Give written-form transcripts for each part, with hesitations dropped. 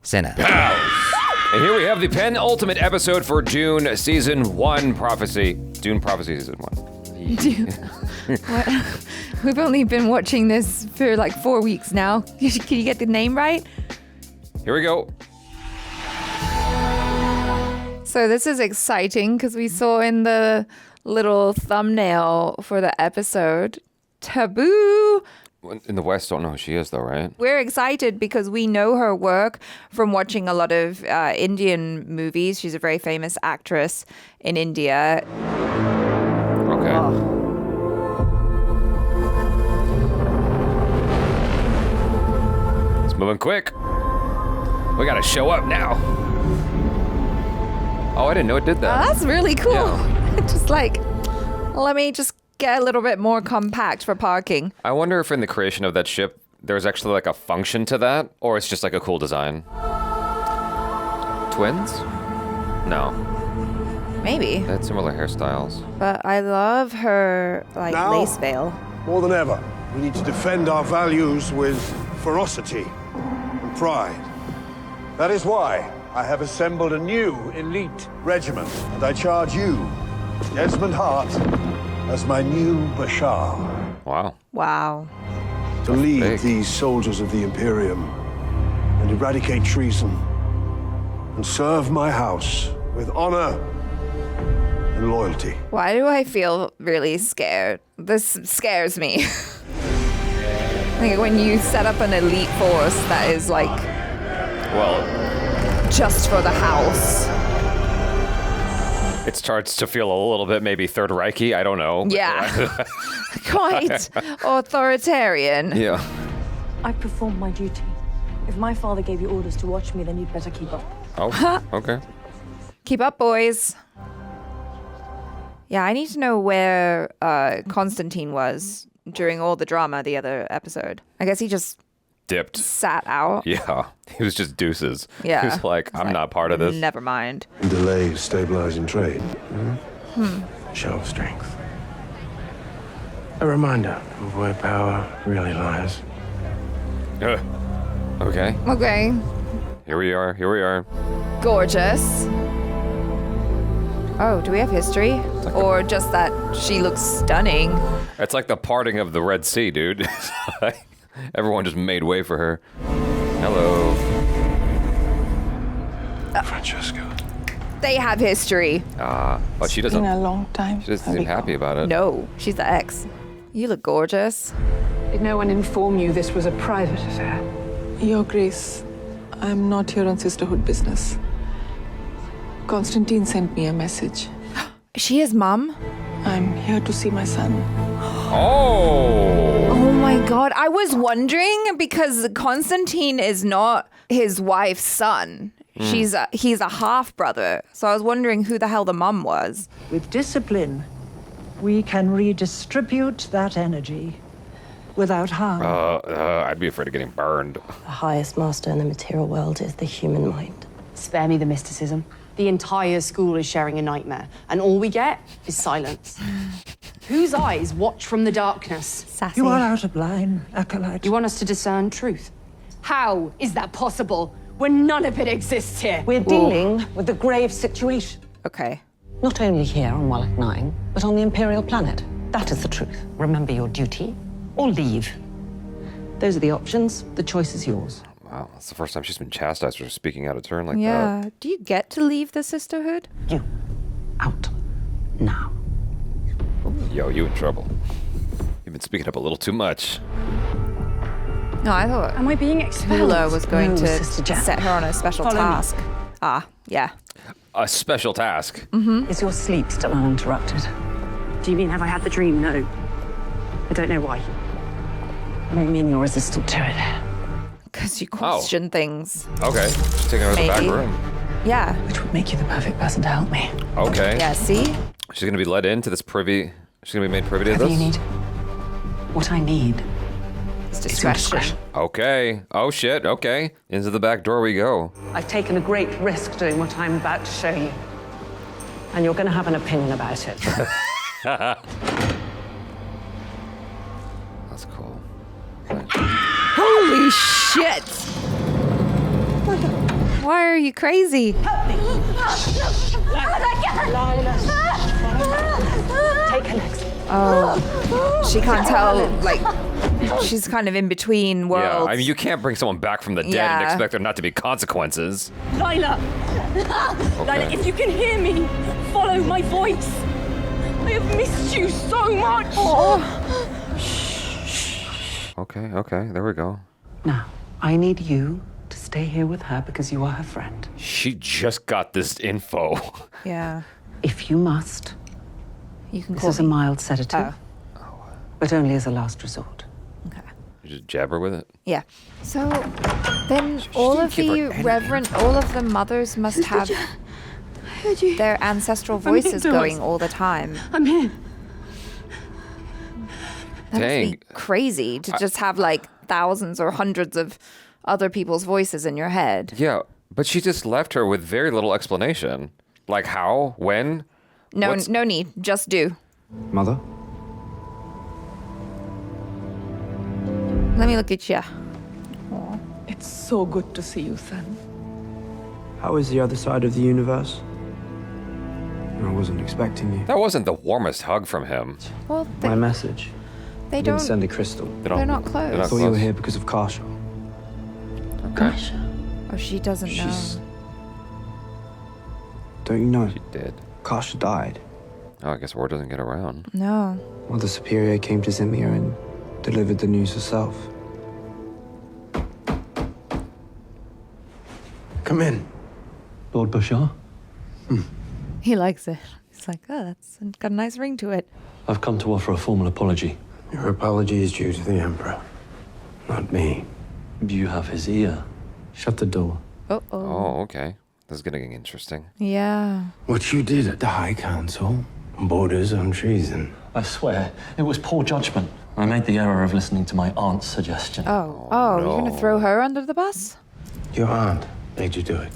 Sinner. And here we have the penultimate episode for Dune Season 1 Prophecy. Dune Prophecy Season 1. Dune. What? We've only been watching this for like 4 weeks now. Can you get the name right? Here we go. So this is exciting because we saw in the little thumbnail for the episode, Taboo. In the West, don't know who she is, though, right? We're excited because we know her work from watching a lot of Indian movies. She's a very famous actress in India. Okay. Oh. It's moving quick. We gotta show up now. Oh, I didn't know it did that. Oh, that's really cool. Yeah. Just like, let me just get a little bit more compact for parking. I wonder if in the creation of that ship, there's actually like a function to that, or it's just like a cool design. Twins? No. Maybe. They had similar hairstyles. But I love her like Now, lace veil. More than ever, we need to defend our values with ferocity and pride. That is why I have assembled a new elite regiment, and I charge you, Desmond Hart, as my new Bashar. Wow. Wow. To lead big. these soldiers of the Imperium and eradicate treason and serve my house with honor and loyalty. Why do I feel really scared? This scares me. Like when you set up an elite force that is like Well, just for the house. it starts to feel a little bit maybe Third Reich-y. I don't know. Yeah. Quite authoritarian. Yeah. I performed my duty. If my father gave you orders to watch me, then you'd better keep up. Oh, okay. Keep up, boys. Yeah, I need to know where Constantine was during all the drama the other episode. I guess he just Dipped. sat out. Yeah. He was just deuces. Yeah. He was like, I'm not part of this. Never mind. And delay stabilizing trade. Show of strength. A reminder of where power really lies. Okay. Okay. Here we are. Gorgeous. Oh, do we have history? Or just that she looks stunning? It's like the parting of the Red Sea, dude. Everyone just made way for her. Hello. Francesca. They have history. But she doesn't. Been a long time. She doesn't seem happy about it. No, she's the ex. You look gorgeous. Did no one inform you this was a private affair? Your Grace, I'm not here on Sisterhood business. Constantine sent me a message. Is she his mum? I'm here to see my son. Oh. Oh my god. I was wondering because Constantine is not his wife's son. He's a half brother. So I was wondering who the hell the mum was. With discipline, we can redistribute that energy without harm. I'd be afraid of getting burned. The highest master in the material world is the human mind. Spare me the mysticism. The entire school is sharing a nightmare, and all we get is silence. Whose eyes watch from the darkness? Sassy. You are out of line, Acolyte. You want us to discern truth? How is that possible when none of it exists here? We're dealing with a grave situation. Okay. Not only here on Wallach 9, but on the Imperial planet. That is the truth. Remember your duty or leave. Those are the options. The choice is yours. Wow, that's the first time she's been chastised for speaking out of turn like Yeah. Do you get to leave the Sisterhood? You. Out. Now. that. Yo, you in trouble. You've been speaking up a little too much. No, I thought Am I being expelled? Tula was going No, to Sister Jack. set her on a special Follow me. task. Ah, yeah. A special task. Is your sleep still uninterrupted? Do you mean have I had the dream? No. I don't know why. I don't mean you're resistant to it. Because you question things. Okay, just taking her to the back Maybe. room. Yeah. Which would make you the perfect person to help me. Okay. Yeah, see? She's gonna be led into this privy. She's gonna be made privy to Whatever this. you need. What I need It's is your discretion. discretion. Okay. Oh shit. Okay. Into the back door we go. I've taken a great risk doing what I'm about to show you. And you're going to have an opinion about it. That's cool. Holy shit! Why are you crazy? Help me! Take her legs. Oh, she can't tell, like, she's kind of in between worlds. Yeah, I mean, you can't bring someone back from the dead and expect there not to be consequences. Lila! Lila, if you can hear me, follow my voice. I have missed you so much. Okay, there we go. Now, I need you to stay here with her because you are her friend. She just got this info. Yeah. If you must, You can this call is a me. mild sedative, but only as a last resort. Okay. You just jab her with it. Yeah. So then all of the mothers must have their ancestral voices going all the time. I'm here. That Dang. must be crazy to just have like thousands or hundreds of other people's voices in your head. Yeah, but she just left her with very little explanation. Like how, when. No, What's- no need. Just do. Mother? Let me look at you. It's so good to see you, son. How is the other side of the universe? I wasn't expecting you. That wasn't the warmest hug from him. Well, My message. they I didn't don't. send a crystal. They're not close. They're I not thought you were close. here because of Karsha. Okay. Oh, she doesn't She's... know. Don't you know? She did. Karsha died. Oh, I guess word doesn't get around. No. Mother Superior came to Zimir and delivered the news herself. Come in. Lord Bashar, He likes it. He's like, oh, that's got a nice ring to it. I've come to offer a formal apology. Your apology is due to the Emperor, not me. You have his ear. Shut the door. Uh-oh. Oh, okay. This is getting interesting. Yeah. What you did at the High Council borders on treason. I swear, it was poor judgment. I made the error of listening to my aunt's suggestion. Oh, you're going to throw her under the bus? Your aunt made you do it.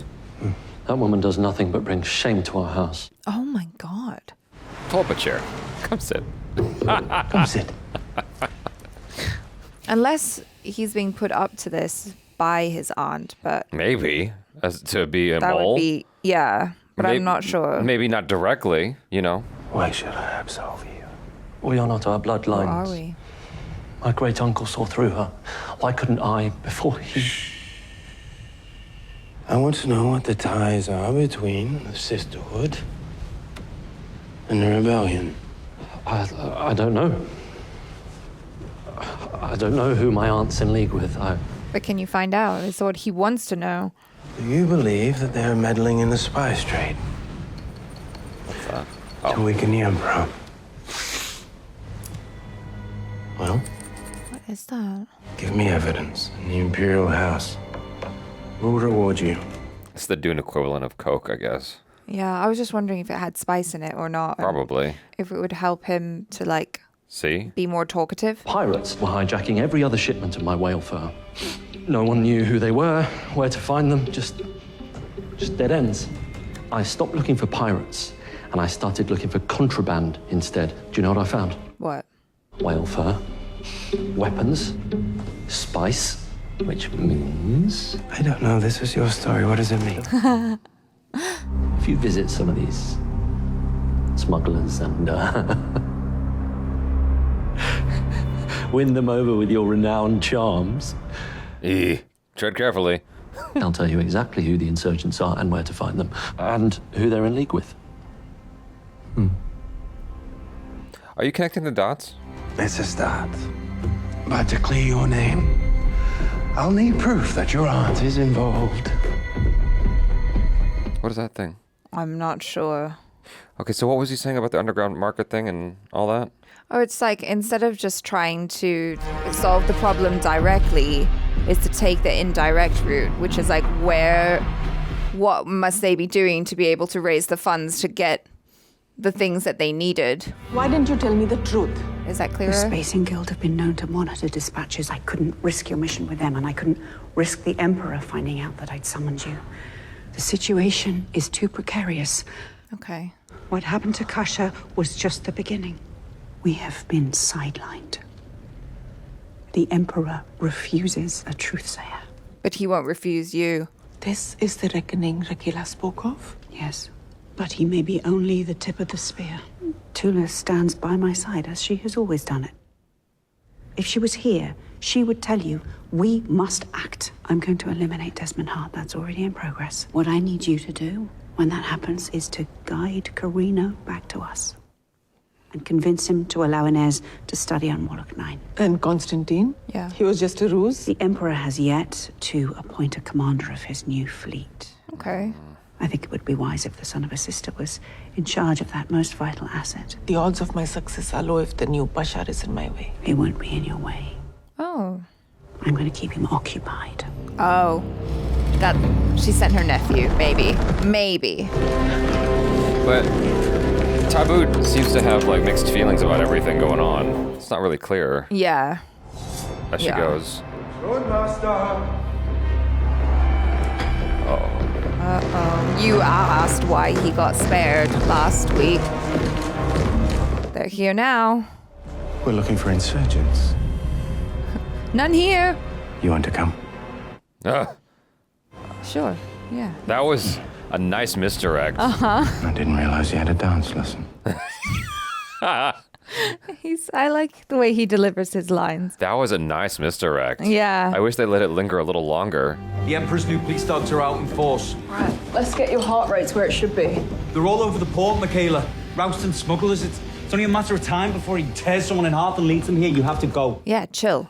That woman does nothing but bring shame to our house. Oh my God. Pull up a chair. Come sit. Come sit. Unless he's being put up to this by his aunt, but Maybe. As to be a that mole. would be, yeah, but I'm not sure. Maybe not directly, you know. Why should I absolve you? We are not our Who bloodlines. are we? My great uncle saw through her. Why couldn't I before he... I want to know what the ties are between the Sisterhood and the rebellion. I don't know. I don't know who my aunt's in league with. But can you find out? It's what he wants to know. Do you believe that they're meddling in the spice trade What's that? to weaken the Emperor? Well, What is that? give me evidence in the Imperial House. We'll reward you. It's the Dune equivalent of Coke, I guess. Yeah, I was just wondering if it had spice in it or not. and Probably. If it would help him to, like, See? be more talkative. Pirates were hijacking every other shipment of my whale fur. No one knew who they were, where to find them, just dead ends. I stopped looking for pirates, and I started looking for contraband instead. Do you know what I found? What? Whale fur, weapons, spice, which means I don't know. This is your story. What does it mean? if you visit some of these smugglers and win them over with your renowned charms, Tread carefully. I'll tell you exactly who the insurgents are and where to find them, and who they're in league with. Are you connecting the dots? It's a start. But to clear your name, I'll need proof that your aunt is involved. What is that thing? I'm not sure. Okay, so what was he saying about the underground market thing and all that? Oh, it's like instead of just trying to solve the problem directly, is to take the indirect route, which is like what must they be doing to be able to raise the funds to get the things that they needed. Why didn't you tell me the truth? Is that clearer? The Spacing Guild have been known to monitor dispatches. I couldn't risk your mission with them, and I couldn't risk the Emperor finding out that I'd summoned you. The situation is too precarious. Okay. What happened to Kasha was just the beginning. We have been sidelined. The Emperor refuses a truthsayer. But he won't refuse you. This is the reckoning Rakila spoke of? Yes, but he may be only the tip of the spear. Tula stands by my side, as she has always done it. If she was here, she would tell you, we must act. I'm going to eliminate Desmond Hart. That's already in progress. What I need you to do when that happens is to guide Corrino back to us and convince him to allow Inez to study on Warlock 9. And Constantine? Yeah. He was just a ruse? The Emperor has yet to appoint a commander of his new fleet. Okay. I think it would be wise if the son of a sister was in charge of that most vital asset. The odds of my success are low if the new Bashar is in my way. He won't be in your way. Oh. I'm going to keep him occupied. Oh. That she sent her nephew, maybe. Maybe. But Taboo seems to have like mixed feelings about everything going on. It's not really clear Yeah. as she goes. Good master. Uh-oh. You asked why he got spared last week. They're here now. We're looking for insurgents. None here. You want to come? Sure. Yeah. That was a nice misdirect. Uh-huh. I didn't realize you had a dance lesson. I like the way he delivers his lines. That was a nice misdirect. Yeah. I wish they let it linger a little longer. The Emperor's new police dogs are out in force. Right, let's get your heart rates where it should be. They're all over the port, Michaela. Rousting smugglers. It's only a matter of time before he tears someone in half and leads them here. You have to go. Yeah, chill.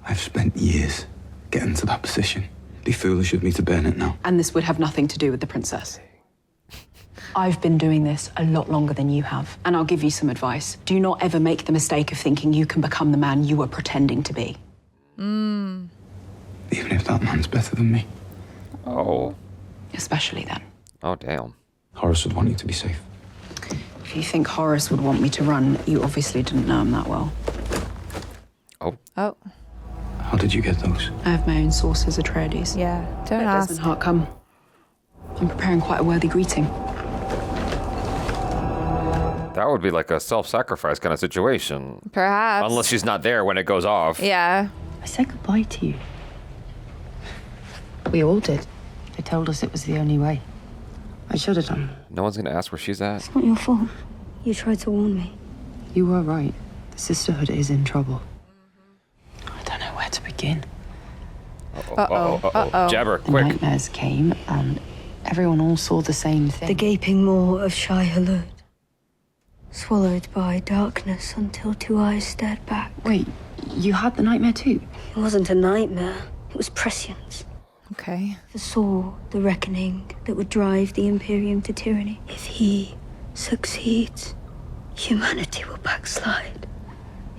I've spent years getting to that position. It'd be foolish of me to burn it now. And this would have nothing to do with the princess. I've been doing this a lot longer than you have, and I'll give you some advice. Do not ever make the mistake of thinking you can become the man you were pretending to be. Even if that man's better than me. Oh. Especially then. Oh, damn. Horace would want you to be safe. If you think Horace would want me to run, you obviously didn't know him that well. Oh. How did you get those? I have my own sources, Atreides. Yeah, don't Let ask. Desmond Hart come. I'm preparing quite a worthy greeting. That would be like a self-sacrifice kind of situation. Perhaps. Unless she's not there when it goes off. Yeah. I said goodbye to you. We all did. They told us it was the only way. I should have done. No one's gonna ask where she's at. It's not your fault. You tried to warn me. You were right. The Sisterhood is in trouble. I don't know where to begin. Jabber, quick. Nightmares came, and everyone all saw the same thing. The gaping maw of Shai Hulud. Swallowed by darkness until two eyes stared back. Wait, you had the nightmare too? It wasn't a nightmare. It was prescience. Okay. Foresaw the reckoning that would drive the Imperium to tyranny. If he succeeds, humanity will backslide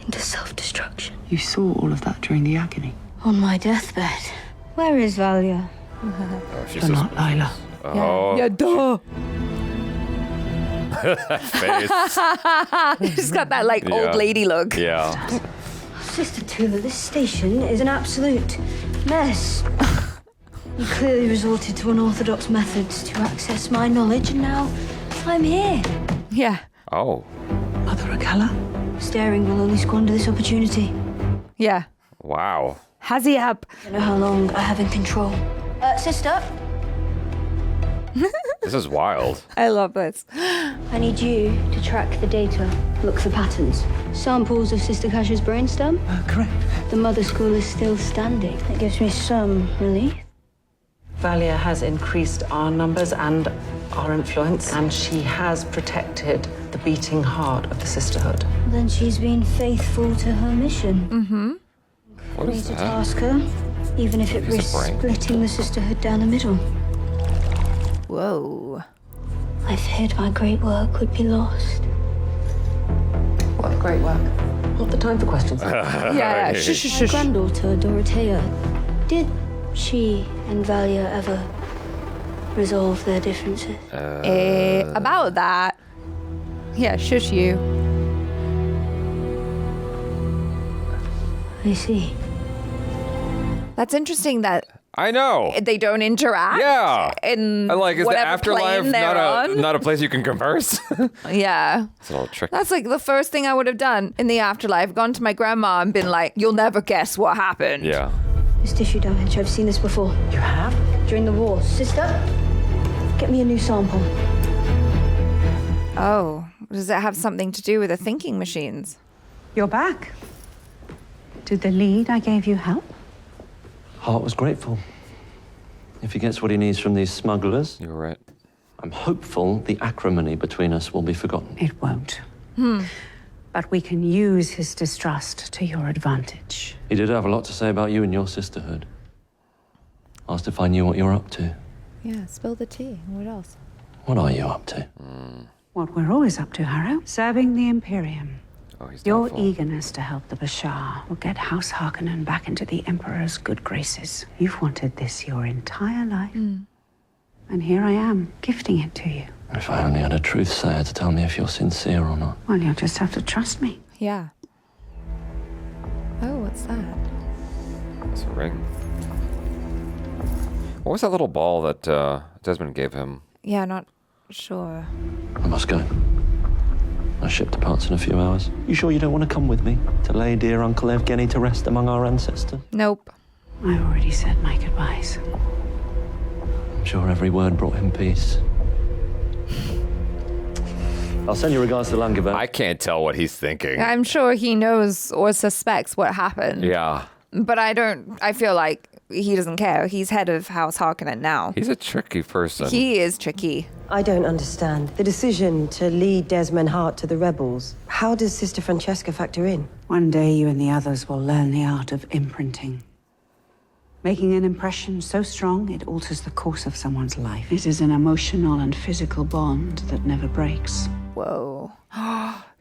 into self-destruction. You saw all of that during the agony? On my deathbed. Where is Valya? You're not Lila. Oh. Yeah, duh. That face. She's got that like old lady look. Yeah. Sister Tula, this station is an absolute mess. You clearly resorted to unorthodox methods to access my knowledge, and now I'm here. Yeah. Oh. Mother Akala? Staring will only squander this opportunity. Yeah. Wow. Has he up? I don't know how long I have in control. Sister? This is wild. I love this. I need you to track the data, look for patterns. Samples of Sister Kash's brainstem? Correct. The mother school is still standing. That gives me some relief. Valya has increased our numbers and our influence, and she has protected the beating heart of the Sisterhood. Then she's been faithful to her mission. Mm-hmm. What is to that? task her, even if it Use the risks brain. splitting the Sisterhood down the middle. Whoa. I feared my great work would be lost. What great work. Not the time for questions. Yeah, My granddaughter, Dorothea, did she and Valya ever resolve their differences? About that. Yeah, shush you. I see. That's interesting that I know. they don't interact. Yeah. In And like, is the whatever afterlife plane they're on. not a place you can converse? Yeah. It's a little tricky. That's like the first thing I would have done in the afterlife. Gone to my grandma and been like, you'll never guess what happened. Yeah. It's tissue damage. I've seen this before. You have? during the war. Sister, get me a new sample. Oh, does it have something to do with the thinking machines? You're back. Did the lead I gave you help? Hart was grateful. If he gets what he needs from these smugglers, you're right. I'm hopeful the acrimony between us will be forgotten. It won't. But we can use his distrust to your advantage. He did have a lot to say about you and your sisterhood. Asked if I knew what you're up to. Yeah, spill the tea. What else? What are you up to? What we're always up to, Harrow. Serving the Imperium. Oh, he's Your doubtful. eagerness to help the Bashar will get House Harkonnen back into the Emperor's good graces. You've wanted this your entire life. And here I am, gifting it to you. If I only had a truth sayer to tell me if you're sincere or not. Well, you'll just have to trust me. Yeah. Oh, what's that? It's a ring. What was that little ball that Desmond gave him? Yeah, not sure. I must go. My ship departs in a few hours. You sure you don't want to come with me to lay dear Uncle Evgeny to rest among our ancestors? Nope. I've already said my goodbyes. I'm sure every word brought him peace. I'll send you regards to Langeberg. I can't tell what he's thinking. I'm sure he knows or suspects what happened. Yeah. But I feel like he doesn't care. He's head of House Harkonnen now. He's a tricky person. He is tricky. I don't understand. The decision to lead Desmond Hart to the rebels. How does Sister Francesca factor in? One day you and the others will learn the art of imprinting. Making an impression so strong it alters the course of someone's life. It is an emotional and physical bond that never breaks. Whoa.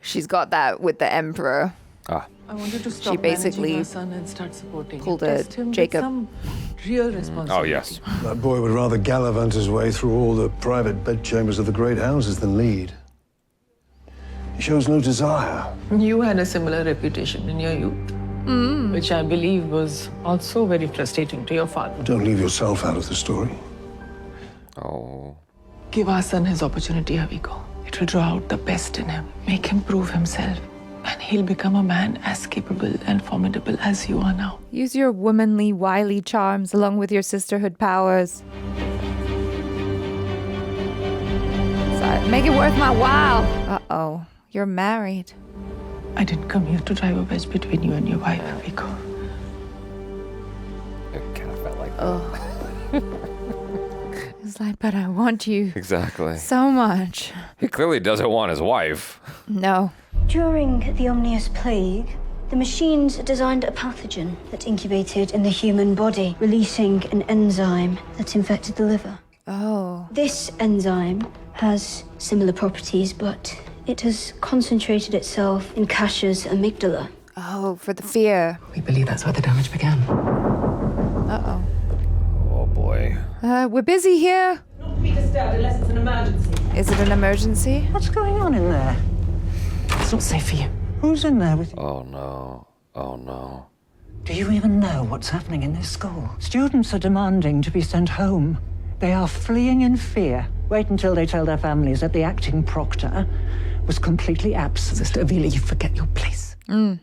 She's got that with the Emperor. Ah. I wanted to stop She basically managing our son and start supporting pulled him. a Test him with Jacob. some real responsibility. Oh, yes. That boy would rather gallivant his way through all the private bedchambers of the great houses than lead. He shows no desire. You had a similar reputation in your youth, which I believe was also very frustrating to your father. Don't leave yourself out of the story. Oh. Give our son his opportunity, Javicco. It will draw out the best in him, make him prove himself, and he'll become a man as capable and formidable as you are now. Use your womanly, wily charms along with your sisterhood powers. So, make it worth my while. Uh-oh. You're married. I didn't come here to drive a wedge between you and your wife, Javicco. It kind of felt like Oh. It's like, but I want you exactly. so much. He clearly doesn't want his wife. No. During the Omnious Plague, the machines designed a pathogen that incubated in the human body, releasing an enzyme that infected the liver. Oh. This enzyme has similar properties, but it has concentrated itself in Kasha's amygdala. Oh, for the fear. We believe that's where the damage began. Uh-oh. Oh, boy. We're busy here. Not to be disturbed unless it's an emergency. Is it an emergency? What's going on in there? It's not safe for you. Who's in there with you? Oh, no. Oh, no. Do you even know what's happening in this school? Students are demanding to be sent home. They are fleeing in fear. Wait until they tell their families that the acting proctor was completely absent. Sister Avila, you forget your place. From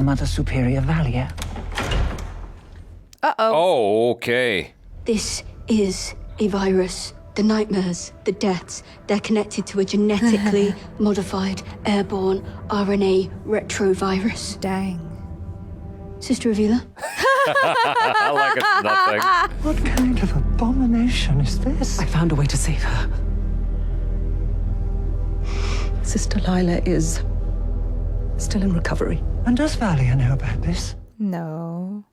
Mother Superior Valya. Uh-oh. Oh, okay. This is a virus. The nightmares, the deaths, they're connected to a genetically modified airborne RNA retrovirus. Dang. Sister Avila? Like it's nothing. What kind of abomination is this? I found a way to save her. Sister Lila is still in recovery. And does Valya know about this? No.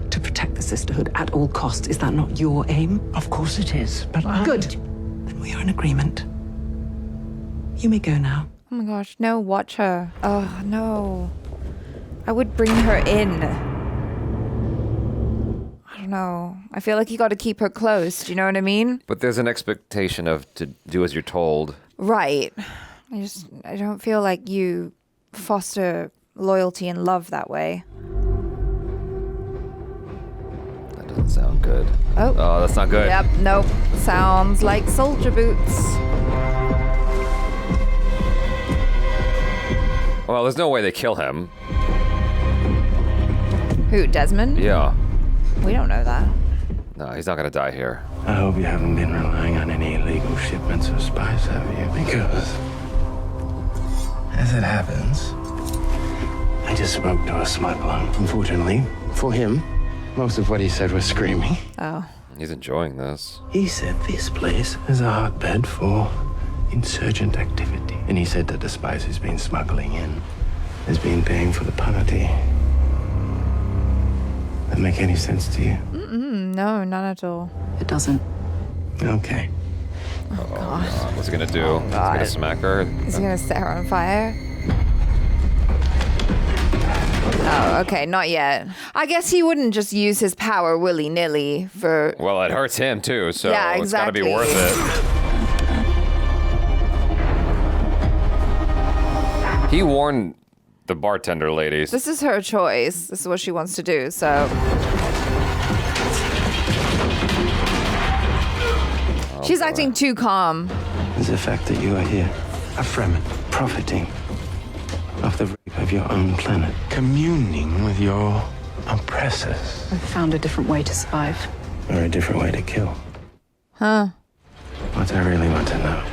To protect the Sisterhood at all costs, is that not your aim? Of course it is, but Good. Then we are in agreement. You may go now. Oh my gosh, no, watch her. Oh, no. I would bring her in. I don't know. I feel like you got to keep her close. Do you know what I mean? But there's an expectation of to do as you're told. Right. I don't feel like you foster loyalty and love that way. That doesn't sound good. Oh. Oh, that's not good. Yep, nope. Sounds like soldier boots. Well, there's no way they kill him. Who, Desmond? Yeah. We don't know that. No, he's not gonna die here. I hope you haven't been relying on any illegal shipments of spice, have you? Because, as it happens, I just spoke to a smuggler. Unfortunately, for him, most of what he said was screaming. Oh. He's enjoying this. He said this place is a hotbed for insurgent activity. And he said that the spice he's been smuggling in has been paying for the party. That make any sense to you? No, not at all. It doesn't. Okay. Oh, God. What's he gonna do? He's gonna smack her? Is he gonna set her on fire? Oh, okay, not yet. I guess he wouldn't just use his power willy-nilly for... Well, it hurts him too, so Yeah, it's gotta be exactly. worth it. He warned the bartender ladies. This is her choice. This is what she wants to do, so... She's acting too calm. Is the fact that you are here, a Fremen, profiting off the rape of your own planet, communing with your oppressors. I've found a different way to survive. Or a different way to kill. Huh. What I really want to know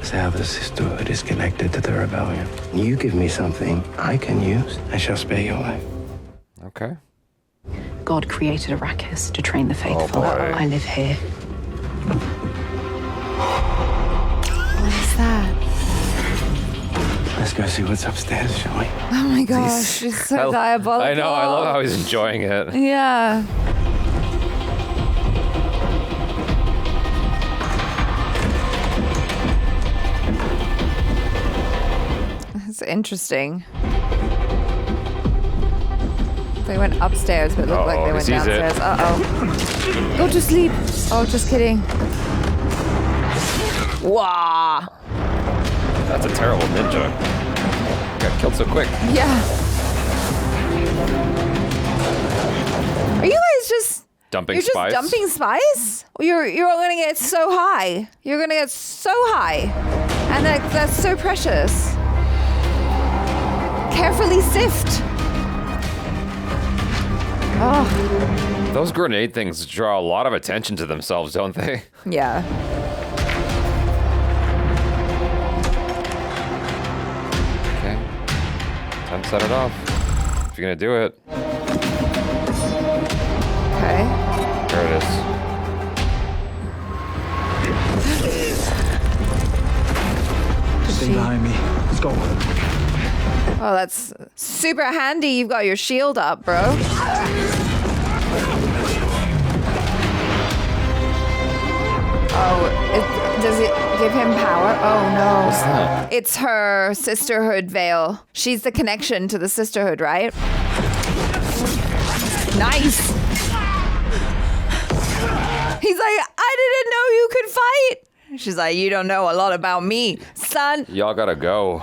is how the Sisterhood is connected to the rebellion. You give me something I can use, I shall spare your life. Okay. God created Arrakis to train the faithful. boy. I live here. What is that? Let's go see what's upstairs, shall we? Oh my gosh, she's so diabolical. I know, I love how he's enjoying it. Yeah. That's interesting. They went upstairs, but it looked like they he went sees it. downstairs. Uh-oh. Go to sleep. Oh, just kidding. Wow. That's a terrible ninja. Got killed so quick. Yeah. Are you guys just Dumping you're spice? just dumping spice? You're gonna get so high. You're gonna get so high. And that's so precious. Carefully sift. Oh. Those grenade things draw a lot of attention to themselves, don't they? Yeah. Okay. Time to set it off. If you're gonna do it. Okay. There it is. Stay behind me. Let's go. Oh, that's super handy. You've got your shield up, bro. Oh, does it give him power? Oh, no. What's that? It's her Sisterhood veil. She's the connection to the Sisterhood, right? Nice. He's like, I didn't know you could fight. She's like, you don't know a lot about me, son. Y'all gotta go.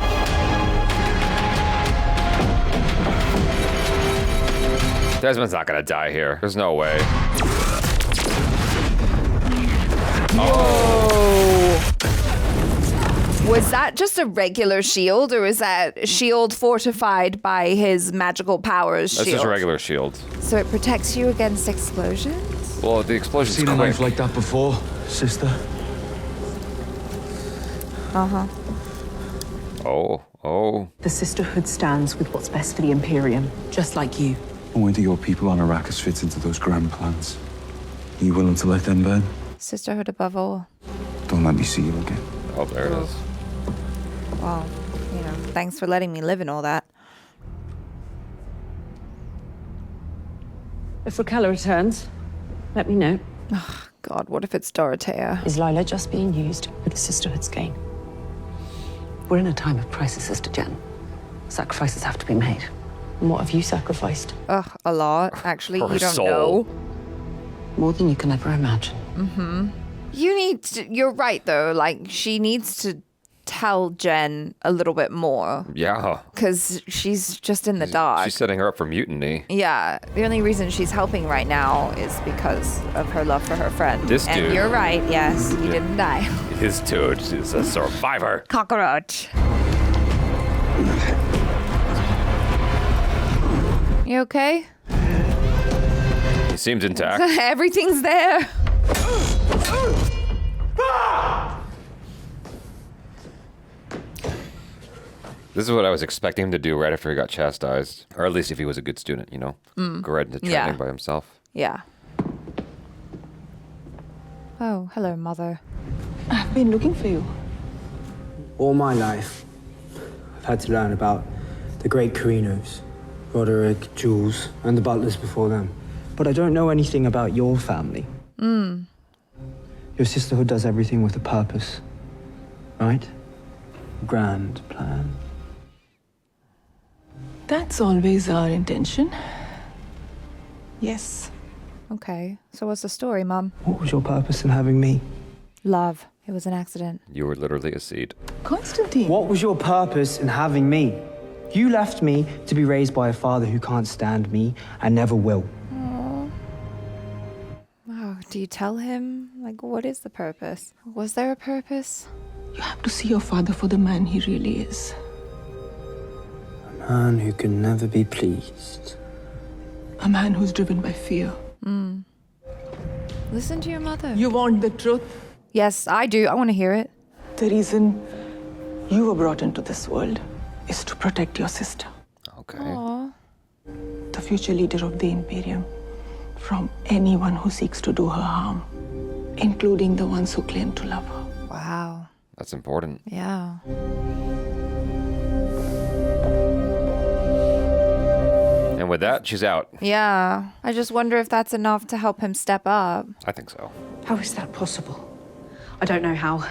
Desmond's not gonna die here. There's no way. Oh. Was that just a regular shield, or is that a shield fortified by his magical powers shield? That's just a regular shield. So it protects you against explosions? Well, the explosion's Seen a quick. knife like that before, sister? Uh-huh. Oh. The Sisterhood stands with what's best for the Imperium, just like you. And where do your people on Arrakis fit into those grand plans? Are you willing to let them burn? Sisterhood above all. Don't let me see you again. Oh, there it is. Well, thanks for letting me live in all that. If Raquella returns, let me know. Oh, God, what if it's Dorothea? Is Lila just being used for the Sisterhood's gain? We're in a time of crisis, Sister Jen. Sacrifices have to be made. And what have you sacrificed? Ugh, a lot, actually. Her You don't soul. know. More than you can ever imagine. Mm-hmm. You're right, though. Like, she needs to tell Jen a little bit more. Yeah. Because she's just in the dark. She's setting her up for mutiny. Yeah, the only reason she's helping right now is because of her love for her friend. This and dude. you're right, yes, he didn't die. His dude is a survivor. Cockroach. You okay? seems intact. Everything's there. This is what I was expecting him to do right after he got chastised. Or at least if he was a good student, you know? Go right into training by himself. Yeah. Oh, hello, Mother. I've been looking for you. All my life, I've had to learn about the great Corrinos, Roderick, Jules, and the butlers before them. But I don't know anything about your family. Your sisterhood does everything with a purpose, right? Grand plan. That's always our intention. Yes. Okay, so what's the story, Mum? What was your purpose in having me? Love. It was an accident. You were literally a seed. Constantine. What was your purpose in having me? You left me to be raised by a father who can't stand me and never will. Oh, do you tell him? Like, what is the purpose? Was there a purpose? You have to see your father for the man he really is. A man who can never be pleased. A man who's driven by fear. Listen to your mother. You want the truth? Yes, I do. I want to hear it. The reason you were brought into this world is to protect your sister. Okay. Aww. The future leader of the Imperium, from anyone who seeks to do her harm, including the ones who claim to love her. Wow. That's important. Yeah. And with that, she's out. Yeah. I just wonder if that's enough to help him step up. I think so. How is that possible? I don't know how,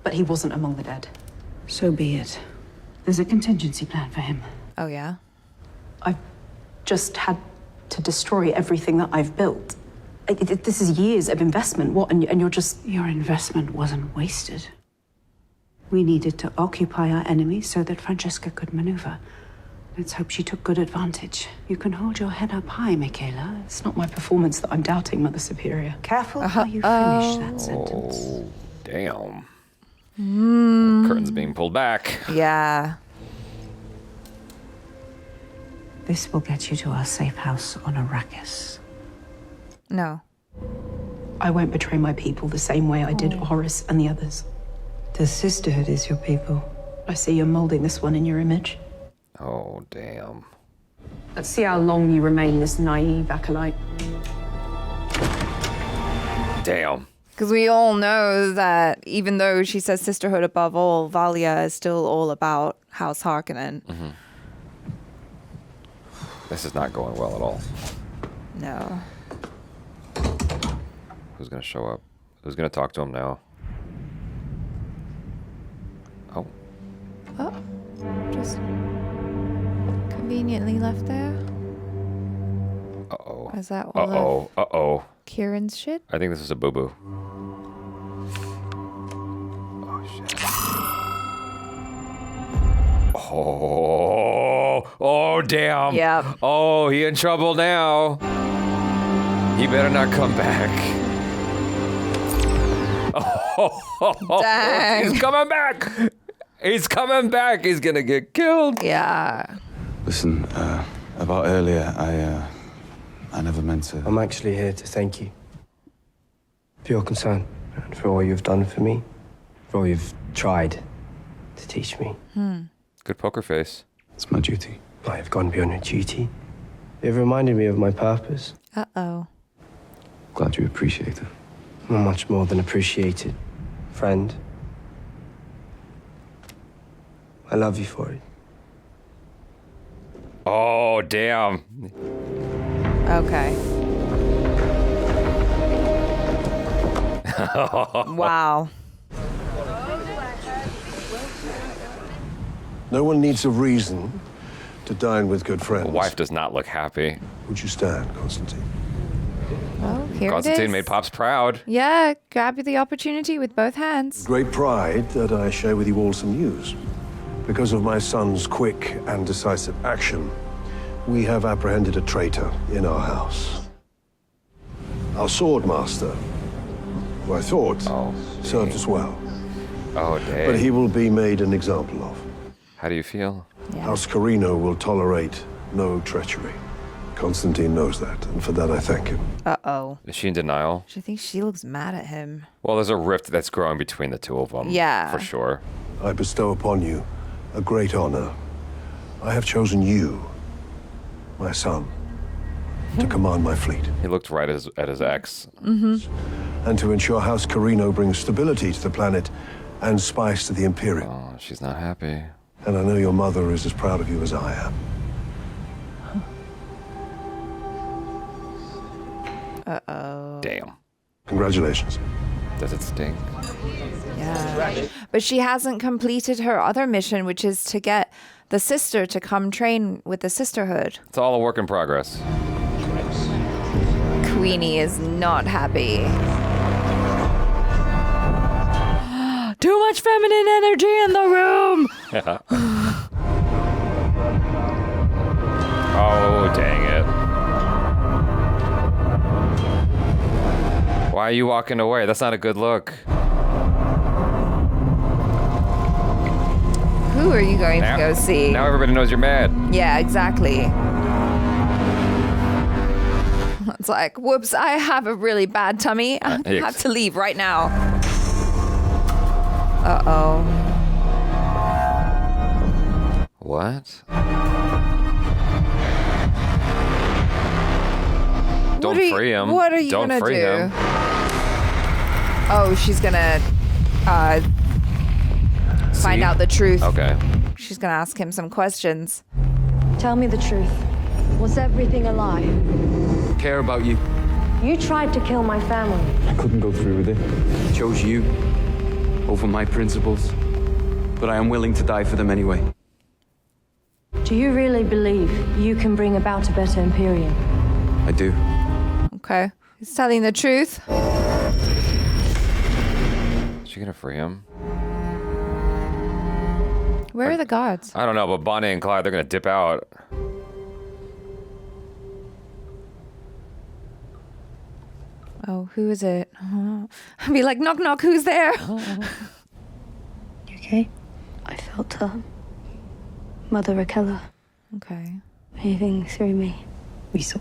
but he wasn't among the dead. So be it. There's a contingency plan for him. Oh, yeah? I've just had to destroy everything that I've built. This is years of investment. What? And you're just... Your investment wasn't wasted. We needed to occupy our enemy so that Francesca could maneuver. Let's hope she took good advantage. You can hold your head up high, Michaela. It's not my performance that I'm doubting, Mother Superior. Careful how you finish that sentence. Oh, damn. Curtain's being pulled back. Yeah. This will get you to our safe house on Arrakis. No. I won't betray my people the same way I did Horus and the others. The Sisterhood is your people. I see you're molding this one in your image. Oh, damn. Let's see how long you remain this naive acolyte. Damn. Because we all know that even though she says sisterhood above all, Valya is still all about House Harkonnen. This is not going well at all. No. Who's going to show up? Who's going to talk to him now? Oh. Oh. Just conveniently left there. Uh-oh. Is that all Uh-oh. Uh-oh. Kieran's shit? I think this is a boo-boo. Oh, shit. Oh, damn. Yep. Oh, he in trouble now. He better not come back. Dang. He's coming back. He's coming back. He's gonna get killed. Yeah. Listen, about earlier, I never meant to. I'm actually here to thank you for your concern and for all you've done for me, for all you've tried to teach me. Good poker face. It's my duty. I have gone beyond your duty. You've reminded me of my purpose. Uh-oh. Glad you appreciate it. I'm much more than appreciated. Friend. I love you for it. Oh, damn. Okay. Wow. No one needs a reason to dine with good friends. The wife does not look happy. Would you stand, Constantine? Well, here it Constantine is. made Pops proud. Yeah, grab the opportunity with both hands. Great pride that I share with you all some news. Because of my son's quick and decisive action, we have apprehended a traitor in our house. Our swordmaster, who I thought served us well. Oh, dang. But he will be made an example of. How do you feel? House Corrino will tolerate no treachery. Constantine knows that, and for that I thank him. Uh-oh. Is she in denial? I think she looks mad at him. Well, there's a rift that's growing between the two of them. Yeah. For sure. I bestow upon you a great honor. I have chosen you, my son, to command my fleet. He looked right at his ex. Mm-hmm. And to ensure House Corrino brings stability to the planet and spice to the Imperium. Oh, she's not happy. And I know your mother is as proud of you as I am. Uh-oh. Damn. Congratulations. Does it stink? Yeah. But she hasn't completed her other mission, which is to get the sister to come train with the Sisterhood. It's all a work in progress. Queenie is not happy. Too much feminine energy in the room! Oh, dang it. Why are you walking away? That's not a good look. Who are you going to go see? Now everybody knows you're mad. Yeah, exactly. It's like, whoops, I have a really bad tummy. I have to leave right now. Uh-oh. What? Don't free him. What are you Don't gonna free do? him. Oh, she's gonna find out the truth. Okay. She's gonna ask him some questions. Tell me the truth. Was everything a lie? Care about you. You tried to kill my family. I couldn't go through with it. I chose you over my principles. But I am willing to die for them anyway. Do you really believe you can bring about a better Imperium? I do. Okay. He's telling the truth. Is she gonna free him? Where are the guards? I don't know, but Bonnie and Clyde, they're gonna dip out. Oh, who is it? I'd be like, knock, knock, who's there? You okay? I felt her. Mother Rakella. Okay. Anything through me. We saw.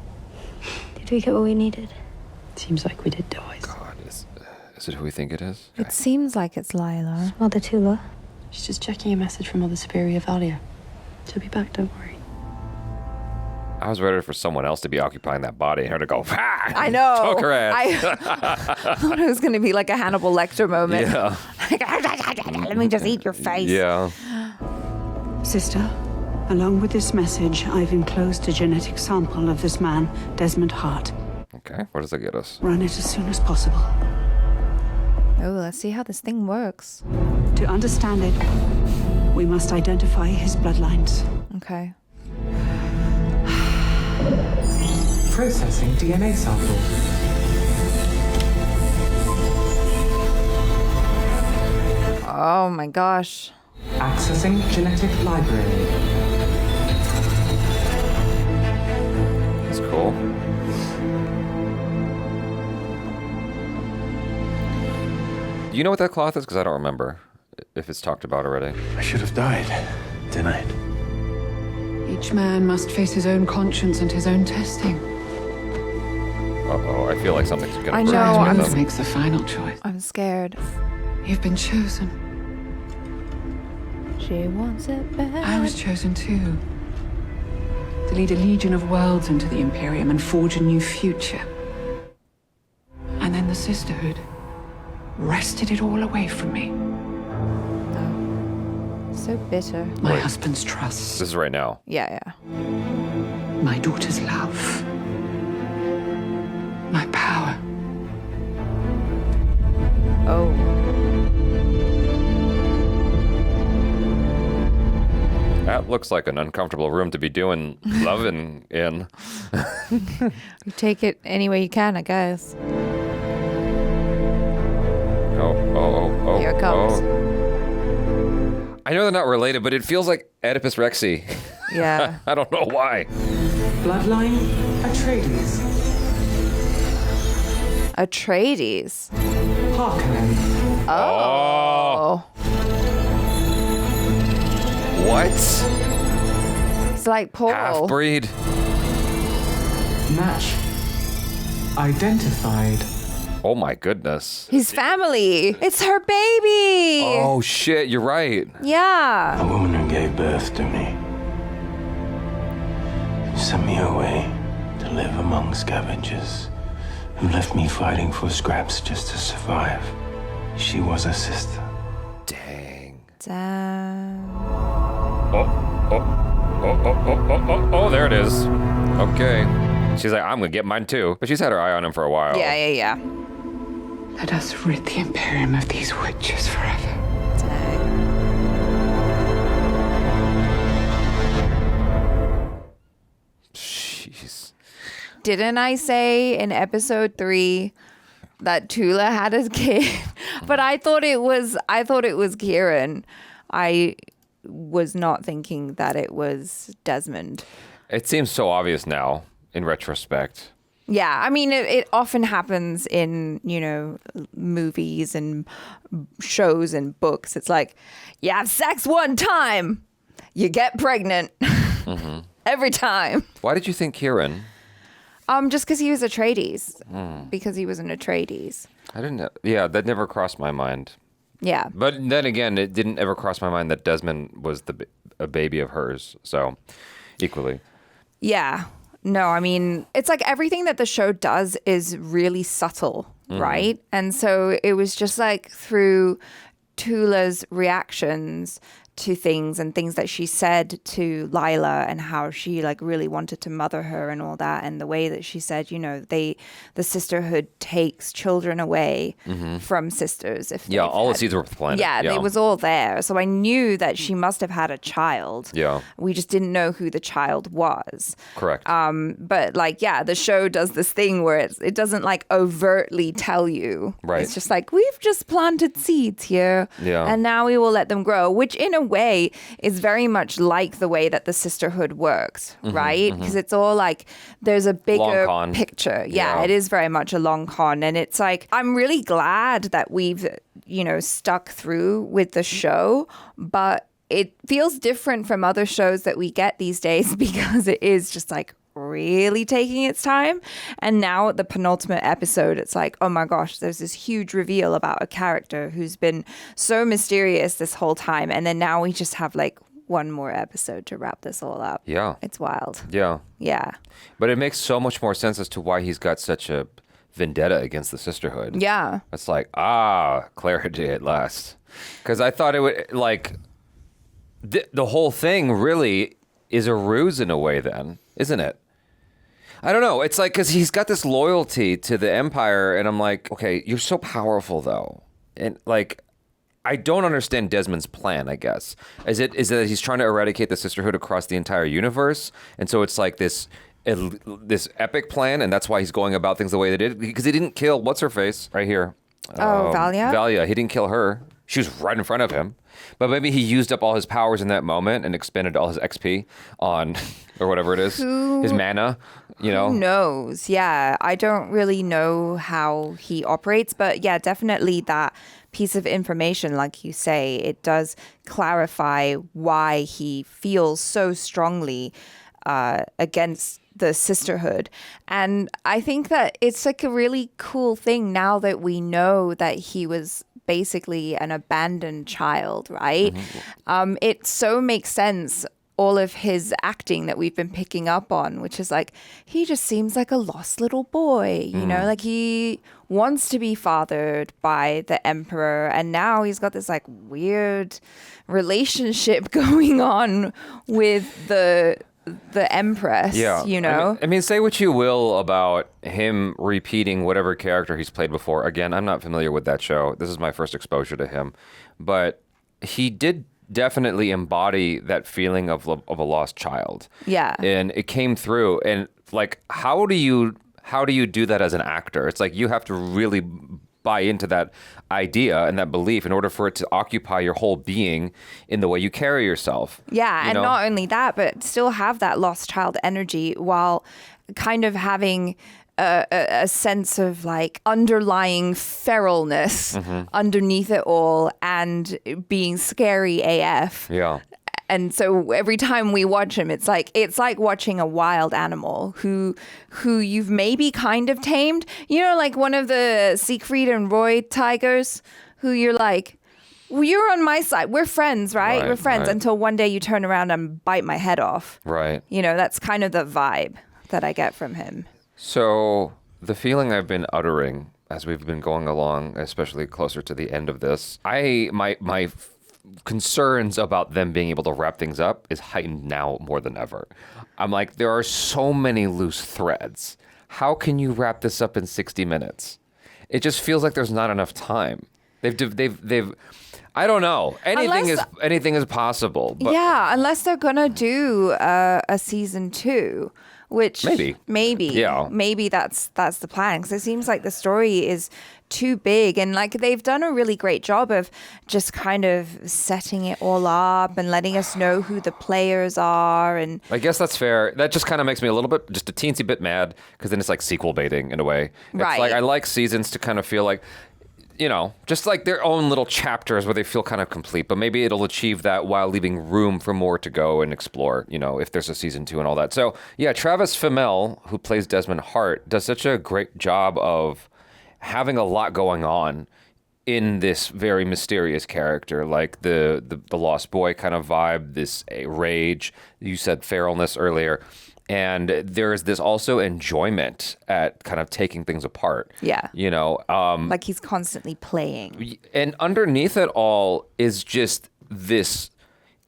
Did we get what we needed? Seems like we did twice. God, is it who we think it is? It seems like it's Lila. Mother Tula. She's just checking a message from Mother Superior Valya. She'll be back, don't worry. I was ready for someone else to be occupying that body and her to go, ah! I know. Choke her ass. I thought it was going to be like a Hannibal Lecter moment. Yeah. Let me just eat your face. Yeah. Sister, along with this message, I've enclosed a genetic sample of this man, Desmond Hart. Okay, where does that get us? Run it as soon as possible. Oh, let's see how this thing works. To understand it, we must identify his bloodlines. Okay. Processing DNA sample. Oh my gosh. Accessing genetic library. That's cool. Do you know what that cloth is? Because I don't remember if it's talked about already. I should have died, didn't I? Each man must face his own conscience and his own testing. Uh-oh, I feel like something's gonna I break know, between I'm- them. Makes the final choice. I'm scared. You've been chosen. She wants it bad. I was chosen too. To lead a legion of worlds into the Imperium and forge a new future. And then the Sisterhood wrested it all away from me. So bitter. My husband's trust. This is right now. Yeah, yeah. My daughter's love. My power. Oh. That looks like an uncomfortable room to be doing loving in. You take it any way you can, I guess. Oh. Here it comes. Oh. I know they're not related, but it feels like Oedipus Rexy. Yeah. I don't know why. Bloodline Atreides. Atreides. Harkonnen. Oh. What? It's like Paul. Half-breed. match identified. Oh my goodness. His family. It's her baby. Oh shit, you're right. Yeah. A woman who gave birth to me. Sent me away to live among scavengers who left me fighting for scraps just to survive. She was a sister. Dang. Damn. Oh, there it is. Okay. She's like, I'm gonna get mine too. But she's had her eye on him for a while. Yeah. Let us rid the Imperium of these witches forever. Jeez. Didn't I say in episode 3 that Tula had a kid? But I thought it was Kieran. I was not thinking that it was Desmond. It seems so obvious now in retrospect. Yeah, I mean, it often happens in, movies and shows and books. It's like, you have sex one time, you get pregnant. Mm-hmm. Every time. Why did you think Kieran? Just because he was Atreides. Because he was an Atreides. I didn't know. Yeah, that never crossed my mind. Yeah. But then again, it didn't ever cross my mind that Desmond was a baby of hers. So, equally. Yeah. No, I mean, it's like everything that the show does is really subtle, right? And so it was just like through Tula's reactions to things and things that she said to Lila and how she like really wanted to mother her and all that, and the way that she said, the Sisterhood takes children away from sisters. If all the seeds were planted. Yeah, it was all there. So I knew that she must have had a child. Yeah. We just didn't know who the child was. Correct. But like, yeah, the show does this thing where it doesn't like overtly tell you. Right. It's just like, we've just planted seeds here. Yeah. And now we will let them grow, which in a way is very much like the way that the Sisterhood works, right? Because it's all like, there's a bigger picture. Yeah, it is very much a long con. And it's like, I'm really glad that we've, stuck through with the show, but it feels different from other shows that we get these days because it is just like really taking its time. And now at the penultimate episode, it's like, oh my gosh, there's this huge reveal about a character who's been so mysterious this whole time. And then now we just have like one more episode to wrap this all up. Yeah. It's wild. Yeah. Yeah. But it makes so much more sense as to why he's got such a vendetta against the Sisterhood. Yeah. It's like, clarity at last. Because I thought it would, like, the whole thing really is a ruse in a way then, isn't it? I don't know. It's like, because he's got this loyalty to the Empire, and I'm like, okay, you're so powerful, though. And, like, I don't understand Desmond's plan, I guess. Is it that he's trying to eradicate the Sisterhood across the entire universe? And so it's like this epic plan, and that's why he's going about things the way they did? Because he didn't kill, what's-her-face, right here. Valya? Valya. He didn't kill her. She was right in front of him. But maybe he used up all his powers in that moment and expended all his XP on, or whatever it is, his mana, Who knows? Yeah, I don't really know how he operates, but yeah, definitely that piece of information, like you say, it does clarify why he feels so strongly against the Sisterhood. And I think that it's like a really cool thing now that we know that he was basically an abandoned child, right? It so makes sense, all of his acting that we've been picking up on, which is like, he just seems like a lost little boy, like he wants to be fathered by the Emperor, and now he's got this like weird relationship going on with the Empress, I mean, say what you will about him repeating whatever character he's played before. Again, I'm not familiar with that show. This is my first exposure to him. But he did definitely embody that feeling of a lost child. Yeah. And it came through. And like, how do you do that as an actor? It's like you have to really buy into that idea and that belief in order for it to occupy your whole being in the way you carry yourself. Yeah, and not only that, but still have that lost child energy while kind of having a sense of like underlying feralness underneath it all and being scary AF. Yeah. And so every time we watch him, it's like watching a wild animal who you've maybe kind of tamed. You know, like one of the Siegfried and Roy tigers who you're like, well, you're on my side. We're friends, right? We're friends until one day you turn around and bite my head off. Right. You know, that's kind of the vibe that I get from him. So the feeling I've been uttering as we've been going along, especially closer to the end of this, my concerns about them being able to wrap things up is heightened now more than ever. I'm like, there are so many loose threads. How can you wrap this up in 60 minutes? It just feels like there's not enough time. They've I don't know. Anything is possible. But yeah, unless they're gonna do a season 2, which maybe that's the plan. Because it seems like the story is too big, and like they've done a really great job of just kind of setting it all up and letting us know who the players are. And I guess that's fair. That just kind of makes me just a teensy bit mad, because then it's like sequel baiting in a way. It's like I like seasons to kind of feel like, you know, just like their own little chapters where they feel kind of complete, but maybe it'll achieve that while leaving room for more to go and explore, you know, if there's a season 2 and all that. So yeah, Travis Fimmel, who plays Desmond Hart, does such a great job of having a lot going on in this very mysterious character, like the lost boy kind of vibe, this rage, you said feralness earlier. And there's this also enjoyment at kind of taking things apart. Yeah. You know, like he's constantly playing. And underneath it all is just this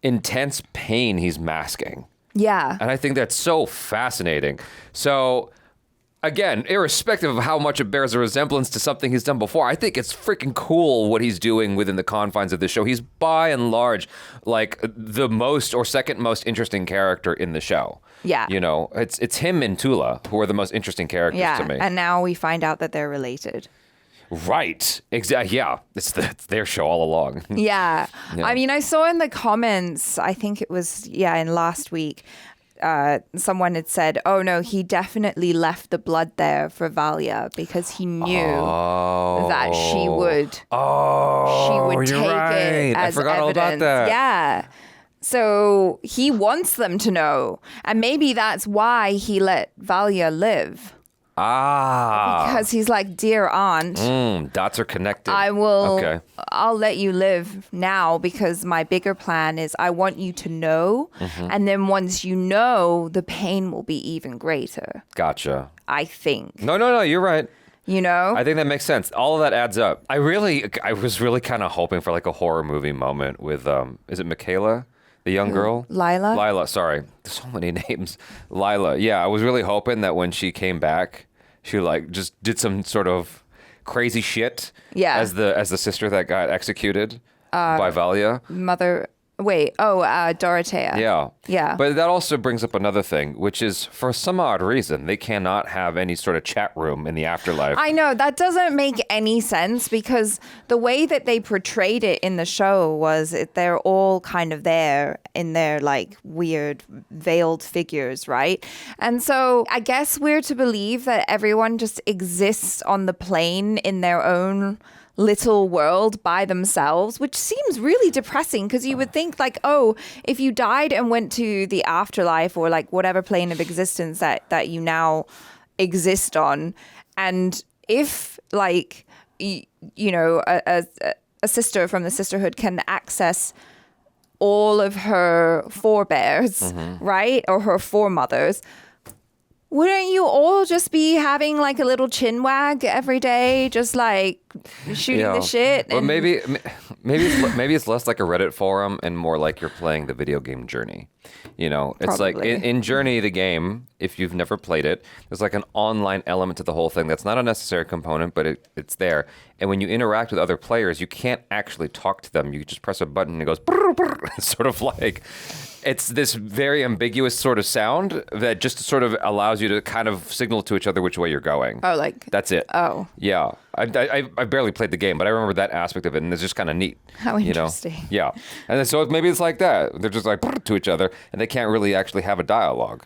intense pain he's masking. Yeah. And I think that's so fascinating. So again, irrespective of how much it bears a resemblance to something he's done before, I think it's freaking cool what he's doing within the confines of this show. He's by and large like the most or second most interesting character in the show. Yeah. You know, it's him and Tula who are the most interesting characters to me. And now we find out that they're related. Right. Exactly. Yeah. It's their show all along. Yeah. I mean, I saw in the comments, I think it was, in last week, someone had said, oh no, he definitely left the blood there for Valya because he knew that she would take it as I forgot evidence. all about that. Yeah. So he wants them to know. And maybe that's why he let Valya live. Because he's like, dear aunt. Dots are connected. I'll let you live now because my bigger plan is I want you to know. Mm-hmm. And then once you know, the pain will be even greater. Gotcha. I think. No, you're right. You know? I think that makes sense. All of that adds up. I was really kind of hoping for like a horror movie moment with, is it Michaela? The young girl? Lila, sorry. There's so many names. Lila. Yeah, I was really hoping that when she came back, she like just did some sort of crazy shit as the sister that got executed by Valya. Dorothea. Yeah. But that also brings up another thing, which is for some odd reason, they cannot have any sort of chat room in the afterlife. I know, that doesn't make any sense because the way that they portrayed it in the show was they're all kind of there in their like weird veiled figures, right? And so I guess we're to believe that everyone just exists on the plane in their own little world by themselves, which seems really depressing because you would think like, oh, if you died and went to the afterlife or like whatever plane of existence that you now exist on, and if like you know a sister from the Sisterhood can access all of her forebears, right, or her foremothers, wouldn't you all just be having like a little chin wag every day, just like shooting the shit? But maybe it's less like a Reddit forum and more like you're playing the video game Journey. You know, it's Probably. like in Journey, the game, if you've never played it, there's like an online element to the whole thing that's not a necessary component, but it's there. And when you interact with other players, you can't actually talk to them. You just press a button and it goes brr, brr. It's sort of like, it's this very ambiguous sort of sound that just sort of allows you to kind of signal to each other which way you're going. Oh, like that's it. Oh, yeah. I barely played the game, but I remember that aspect of it, and it's just kind of neat. How interesting. You know? Yeah, and then, so maybe it's like that. They're just like to each other, and they can't really actually have a dialogue.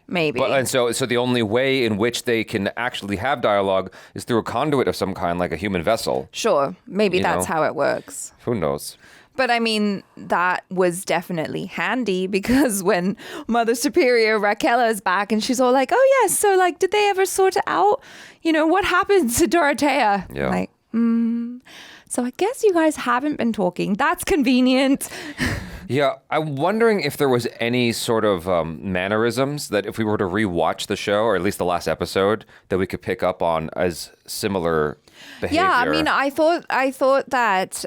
Maybe. And so the only way in which they can actually have dialogue is through a conduit of some kind, like a human vessel. Sure, maybe that's how it works. Who knows? But I mean, that was definitely handy because when Mother Superior Raquel is back and she's all like, oh, yes, so like, did they ever sort it out? You know, what happened to Dorothea? Yeah. Like, so I guess you guys haven't been talking. That's convenient. Yeah, I'm wondering if there was any sort of mannerisms that if we were to rewatch the show, or at least the last episode, that we could pick up on as similar behavior. Yeah, I mean, I thought that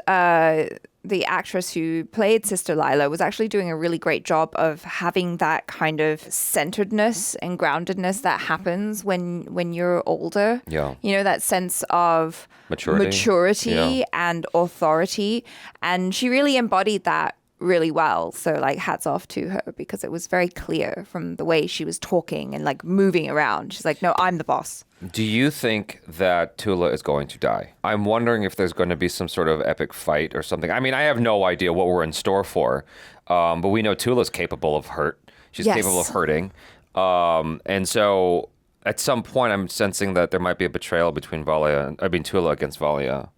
the actress who played Sister Lila was actually doing a really great job of having that kind of centeredness and groundedness that happens when you're older. Yeah. You know, that sense of maturity and authority. And she really embodied that really well. So like hats off to her because it was very clear from the way she was talking and like moving around. She's like, no, I'm the boss. Do you think that Tula is going to die? I'm wondering if there's going to be some sort of epic fight or something. I mean, I have no idea what we're in store for, but we know Tula's capable of hurt. She's capable of hurting. And so at some point, I'm sensing that there might be a betrayal between Tula against Valya,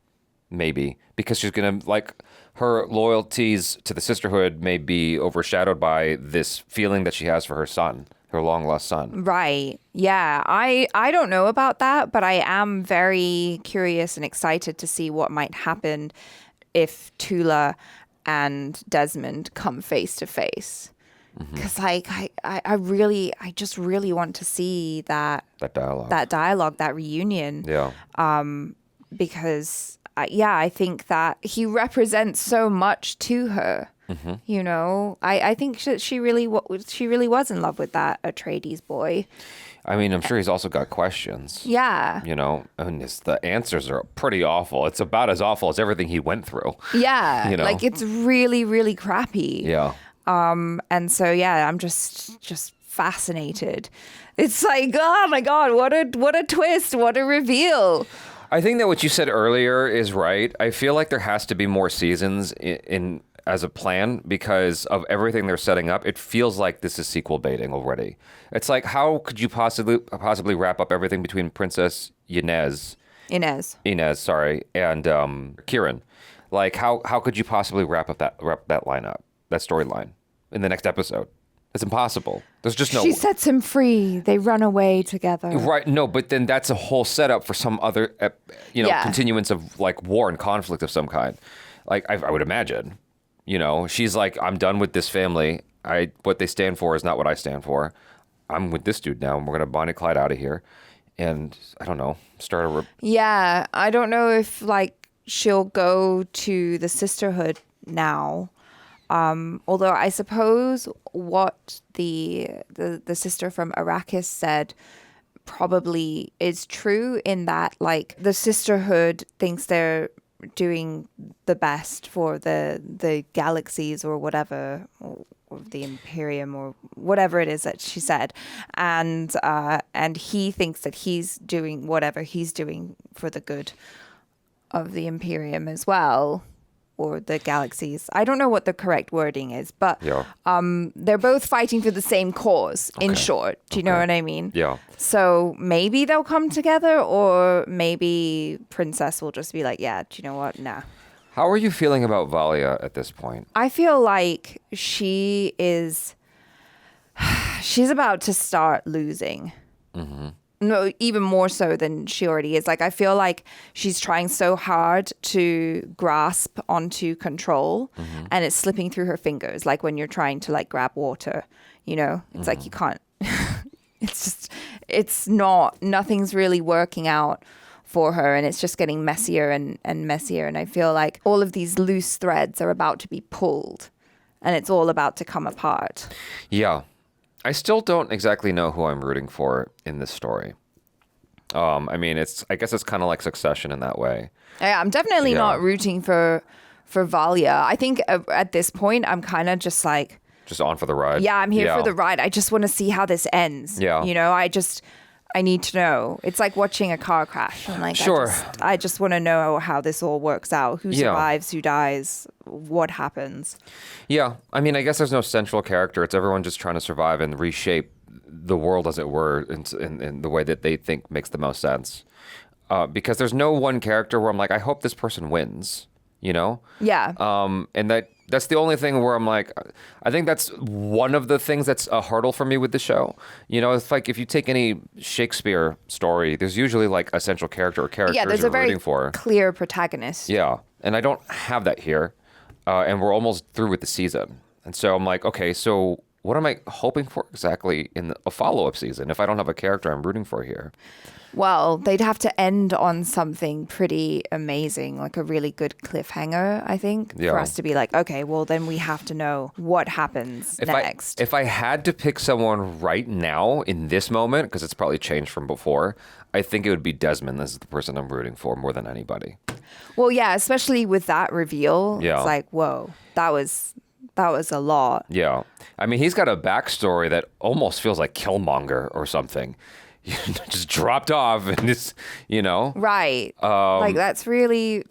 maybe, because she's going to, like, her loyalties to the Sisterhood may be overshadowed by this feeling that she has for her son, her long-lost son. Right. Yeah. I don't know about that, but I am very curious and excited to see what might happen if Tula and Desmond come face to face. Because like I just really want to see that dialogue, that reunion. Yeah. Because I think that he represents so much to her. You know, I think she really was in love with that Atreides boy. I mean, I'm sure he's also got questions. Yeah. You know, and the answers are pretty awful. It's about as awful as everything he went through. Yeah. You know? Like it's really, really crappy. Yeah. And so I'm just fascinated. It's like, oh my God, what a twist, what a reveal. I think that what you said earlier is right. I feel like there has to be more seasons in as a plan because of everything they're setting up. It feels like this is sequel baiting already. It's like, how could you possibly wrap up everything between Princess Inez, and Kieran? Like, how could you possibly wrap that lineup, that storyline, in the next episode? It's impossible. There's just no... She sets him free. They run away together. Right. No, but then that's a whole setup for some other, continuance of like war and conflict of some kind. Like, I would imagine, you know, she's like, I'm done with this family. What they stand for is not what I stand for. I'm with this dude now, and we're going to Bonnie and Clyde out of here. And I don't know, start a... Yeah. I don't know if like she'll go to the Sisterhood now. Although I suppose what the sister from Arrakis said probably is true in that, like, the Sisterhood thinks they're doing the best for the galaxies or whatever, or the Imperium or whatever it is that she said, and he thinks that he's doing whatever he's doing for the good of the Imperium as well. Or the galaxies. I don't know what the correct wording is, but they're both fighting for the same cause, in short. Do you know what I mean? Yeah. So maybe they'll come together, or maybe Princess will just be like, yeah, do you know what? Nah. How are you feeling about Valya at this point? I feel like she's about to start losing. No, even more so than she already is. Like, I feel like she's trying so hard to grasp onto control, and it's slipping through her fingers. Like when you're trying to like grab water, you know, it's like you can't. Nothing's really working out for her, and it's just getting messier and messier. And I feel like all of these loose threads are about to be pulled, and it's all about to come apart. Yeah. I still don't exactly know who I'm rooting for in this story. I mean, I guess it's kind of like Succession in that way. Yeah, I'm definitely not rooting for Valya. I think at this point, I'm kind of just like... Just on for the ride. Yeah, I'm here for the ride. I just want to see how this ends. Yeah. You know, I need to know. It's like watching a car crash. I'm like, sure. I just want to know how this all works out. Who survives, who dies, what happens. Yeah. I mean, I guess there's no central character. It's everyone just trying to survive and reshape the world, as it were, in the way that they think makes the most sense. Because there's no one character where I'm like, I hope this person wins. you know? Yeah. And that's the only thing where I'm like, I think that's one of the things that's a hurdle for me with the show. You know, it's like if you take any Shakespeare story, there's usually like a central character or characters Yeah, there's you're a very rooting for. clear protagonist. Yeah, and I don't have that here, and we're almost through with the season. And so I'm like, okay, so what am I hoping for exactly in a follow-up season if I don't have a character I'm rooting for here? Well, they'd have to end on something pretty amazing, like a really good cliffhanger, I think, for us to be like, okay, well, then we have to know what happens next. If I had to pick someone right now in this moment, because it's probably changed from before, I think it would be Desmond. This is the person I'm rooting for more than anybody. Well, yeah, especially with that reveal. Yeah. It's like, whoa, that was a lot. Yeah. I mean, he's got a backstory that almost feels like Killmonger or something. Just dropped off and it's, you know. Right. Like that's really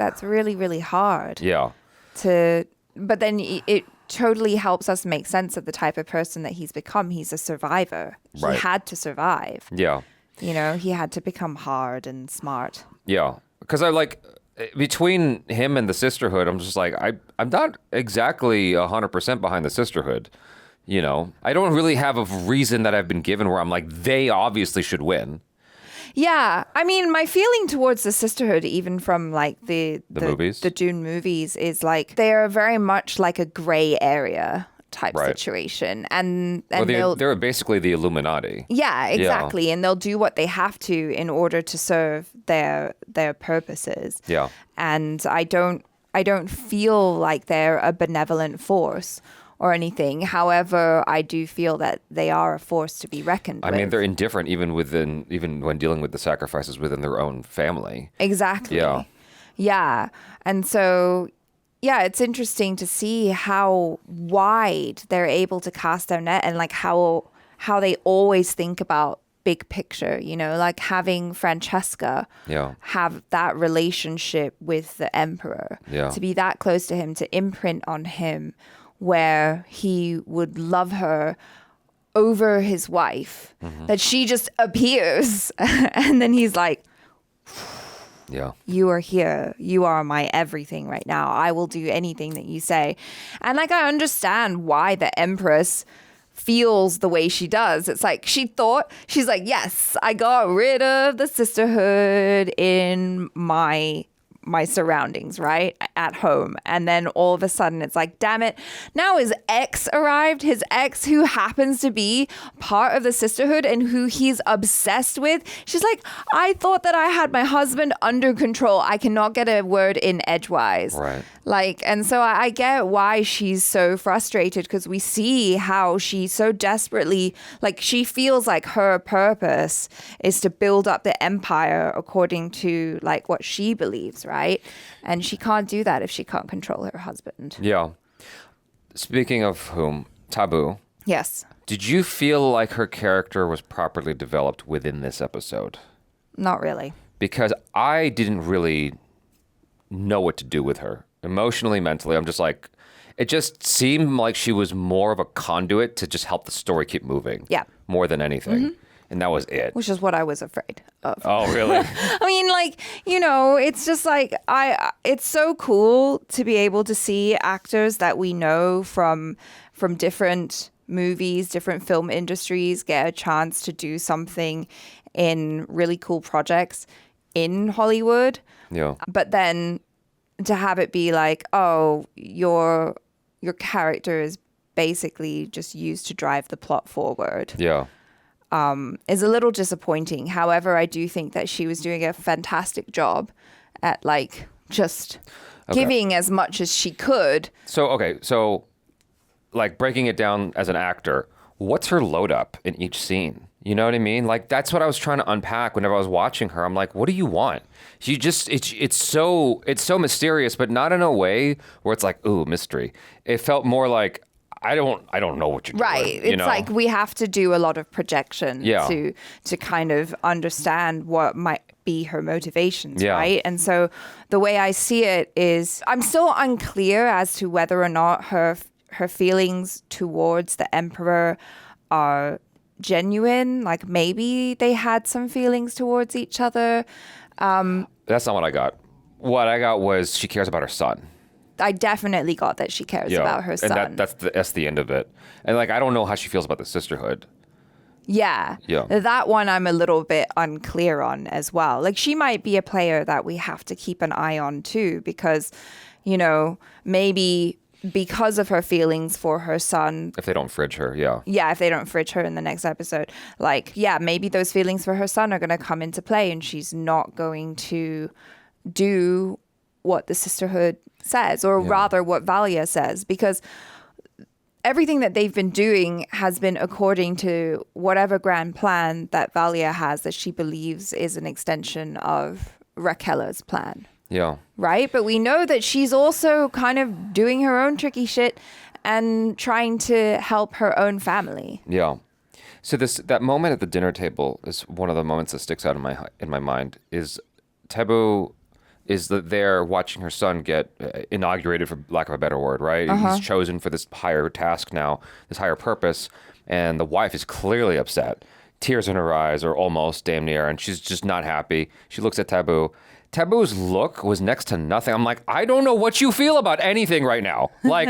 hard. Yeah. But then it totally helps us make sense of the type of person that he's become. He's a survivor. Right. He had to survive. Yeah. You know, he had to become hard and smart. Yeah. Because I like, between him and the Sisterhood, I'm just like, I'm not exactly 100% behind the Sisterhood. You know, I don't really have a reason that I've been given where I'm like, they obviously should win. Yeah. I mean, my feeling towards the Sisterhood, even from like the movies, the Dune movies, is like they're very much like a gray area type situation. And they're basically the Illuminati. Yeah, exactly. Yeah. And they'll do what they have to in order to serve their purposes. Yeah. And I don't feel like they're a benevolent force or anything. However, I do feel that they are a force to be reckoned with. I mean, they're indifferent even when dealing with the sacrifices within their own family. Exactly. Yeah. Yeah. And so, yeah, it's interesting to see how wide they're able to cast their net and like how they always think about big picture, you know, like having Francesca have that relationship with the Emperor, to be that close to him, to imprint on him where he would love her over his wife, that she just appears and then he's like, you are here. You are my everything right now. I will do anything that you say. And like, I understand why the Empress feels the way she does. It's like she's like, yes, I got rid of the Sisterhood in my surroundings, right? At home. And then all of a sudden it's like, damn it. Now his ex arrived, his ex who happens to be part of the Sisterhood and who he's obsessed with. She's like, I thought that I had my husband under control. I cannot get a word in edgewise. Right. Like, and so I get why she's so frustrated, because we see how she so desperately, like, she feels like her purpose is to build up the empire according to like what she believes, right? And she can't do that if she can't control her husband. Yeah. Speaking of whom, Taboo. Yes. Did you feel like her character was properly developed within this episode? Not really. Because I didn't really know what to do with her. Emotionally, mentally, I'm just like, it just seemed like she was more of a conduit to just help the story keep moving. Yeah. More than anything. And that was it. Which is what I was afraid of. Oh, really? I mean, like, you know, it's just like, it's so cool to be able to see actors that we know from different movies, different film industries, get a chance to do something in really cool projects in Hollywood. Yeah. But then to have it be like, oh, your character is basically just used to drive the plot forward. Yeah. Is a little disappointing. However, I do think that she was doing a fantastic job at like just giving as much as she could. So like breaking it down as an actor, what's her load up in each scene? You know what I mean? Like, that's what I was trying to unpack whenever I was watching her. I'm like, what do you want? She just, it's so mysterious, but not in a way where it's like, ooh, mystery. It felt more like, I don't know what you're doing. Right. It's like we have to do a lot of projection to kind of understand what might be her motivations, right? And so the way I see it is, I'm still unclear as to whether or not her feelings towards the Emperor are genuine. Like, maybe they had some feelings towards each other. That's not what I got. What I got was she cares about her son. I definitely got that she cares about her son. And that's the end of it. And like, I don't know how she feels about the Sisterhood. Yeah. That one I'm a little bit unclear on as well. Like, she might be a player that we have to keep an eye on too, because, you know, maybe because of her feelings for her son. If they don't fridge her, yeah. Yeah, if they don't fridge her in the next episode. Like, yeah, maybe those feelings for her son are going to come into play and she's not going to do what the Sisterhood says, or rather what Valya says, because everything that they've been doing has been according to whatever grand plan that Valya has that she believes is an extension of Raquela's plan. Yeah. Right? But we know that she's also kind of doing her own tricky shit and trying to help her own family. Yeah. So that moment at the dinner table is one of the moments that sticks out in my mind. Is Taboo is there watching her son get inaugurated, for lack of a better word, right? He's chosen for this higher task now, this higher purpose, and the wife is clearly upset. Tears in her eyes, or almost damn near, and she's just not happy. She looks at Taboo. Taboo's look was next to nothing. I'm like, I don't know what you feel about anything right now. Like,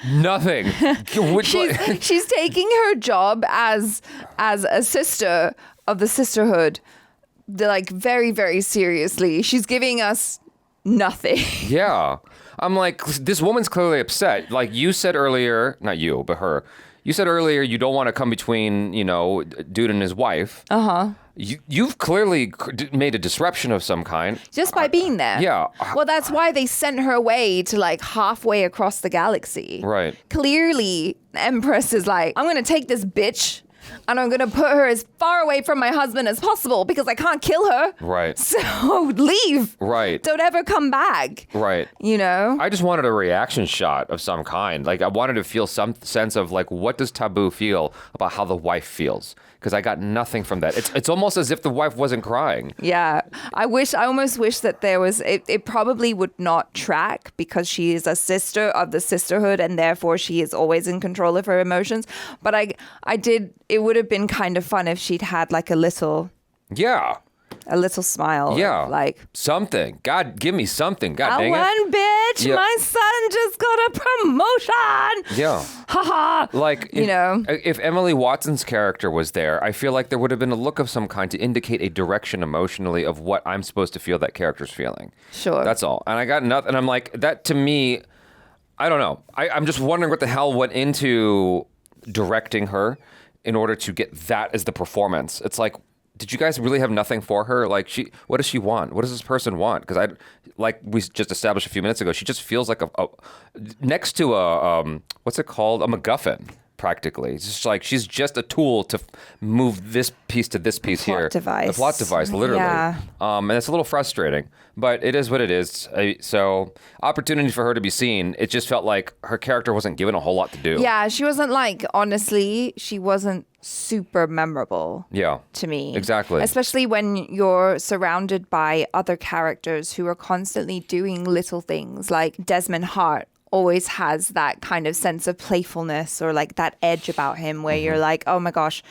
nothing. She's taking her job as a sister of the Sisterhood, like, very, very seriously. She's giving us nothing. Yeah. I'm like, this woman's clearly upset. Like, you said earlier, not you, but her. You said earlier you don't want to come between, you know, dude and his wife. You've clearly made a disruption of some kind. Just by being there. Yeah. Well, that's why they sent her away to like halfway across the galaxy. Right. Clearly, Empress is like, I'm going to take this bitch and I'm going to put her as far away from my husband as possible because I can't kill her. Right. So leave. Right. Don't ever come back. Right. You know? I just wanted a reaction shot of some kind. Like, I wanted to feel some sense of, like, what does Taboo feel about how the wife feels? Because I got nothing from that. It's almost as if the wife wasn't crying. Yeah. I almost wish that there was, it probably would not track because she is a sister of the Sisterhood and therefore she is always in control of her emotions. But it would have been kind of fun if she'd had like a little smile. Yeah. Like something. God, give me something. God dang it. One bitch, Yeah. my son just got a promotion. Yeah. Haha. Like, if Emily Watson's character was there, I feel like there would have been a look of some kind to indicate a direction emotionally of what I'm supposed to feel that character's feeling. Sure. That's all. And I got nothing. And I'm like, that to me, I don't know. I'm just wondering what the hell went into directing her in order to get that as the performance. It's like, did you guys really have nothing for her? Like, what does she want? What does this person want? Because like we just established a few minutes ago, she just feels like a next to what's it called? A MacGuffin, practically. It's just like she's just a tool to move this piece to this piece here. Device. The plot device, literally. Yeah. And it's a little frustrating, but it is what it is. So opportunity for her to be seen. It just felt like her character wasn't given a whole lot to do. Yeah, she wasn't like, honestly, she wasn't super memorable to me. Exactly. Especially when you're surrounded by other characters who are constantly doing little things. Like Desmond Hart always has that kind of sense of playfulness or like that edge about him where you're like, oh my gosh,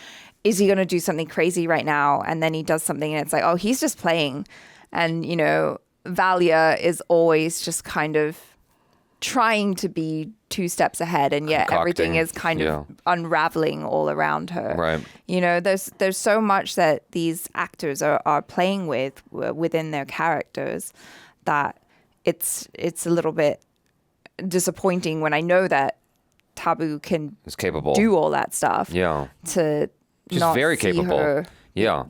is he going to do something crazy right now? And then he does something and it's like, oh, he's just playing. And, you know, Valya is always just kind of trying to be 2 steps ahead, and yet everything is kind of unraveling all around her. Right. You know, there's so much that these actors are playing with within their characters that it's a little bit disappointing when I know that Taboo is capable do all that stuff. Yeah. To She's not very see capable. her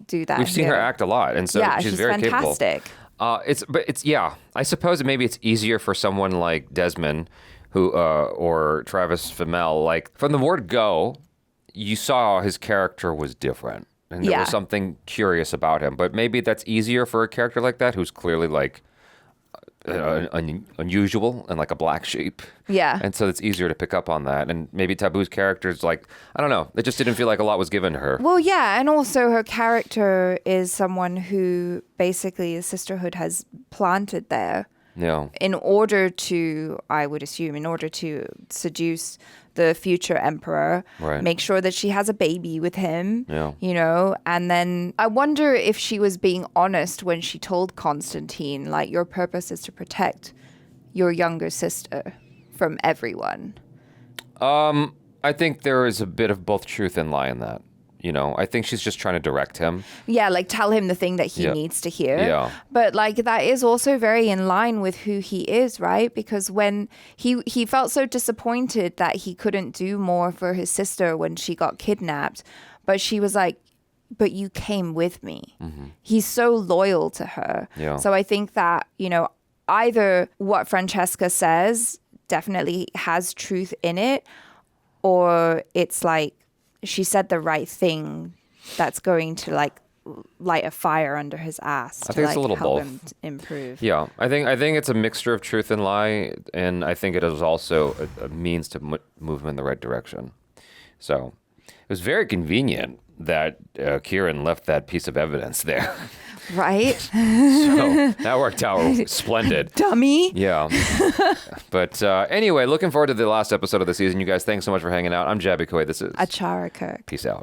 do that. We've seen her act a lot, and so she's very fantastic. capable. I suppose maybe it's easier for someone like Desmond, who or Travis Fimmel. Like, from the word go, you saw his character was different, and there was something curious about him. But maybe that's easier for a character like that, who's clearly like unusual and like a black sheep. Yeah. And so it's easier to pick up on that. And maybe Taboo's character is like, I don't know, it just didn't feel like a lot was given to her. Well, yeah, and also her character is someone who basically the Sisterhood has planted there. Yeah. In order to, I would assume, in order to seduce the future emperor, make sure that she has a baby with him, you know, and then I wonder if she was being honest when she told Constantine, like, your purpose is to protect your younger sister from everyone? I think there is a bit of both truth and lie in that. You know, I think she's just trying to direct him. Yeah, like tell him the thing that he needs to hear. Yeah. But like that is also very in line with who he is, right? Because when he felt so disappointed that he couldn't do more for his sister when she got kidnapped, but she was like, but you came with me. He's so loyal to her. Yeah. So I think that, you know, either what Francesca says definitely has truth in it, or it's like she said the right thing that's going to like light a fire under his ass. I think it's a little help both. him improve. Yeah, I think it's a mixture of truth and lie, and I think it is also a means to move him in the right direction. So it was very convenient that Kieran left that piece of evidence there. Right? So that worked out splendid. Dummy. Yeah. But anyway, looking forward to the last episode of the season. You guys, thanks so much for hanging out. I'm Jaby Koay. This is Achara Kirk. Peace out.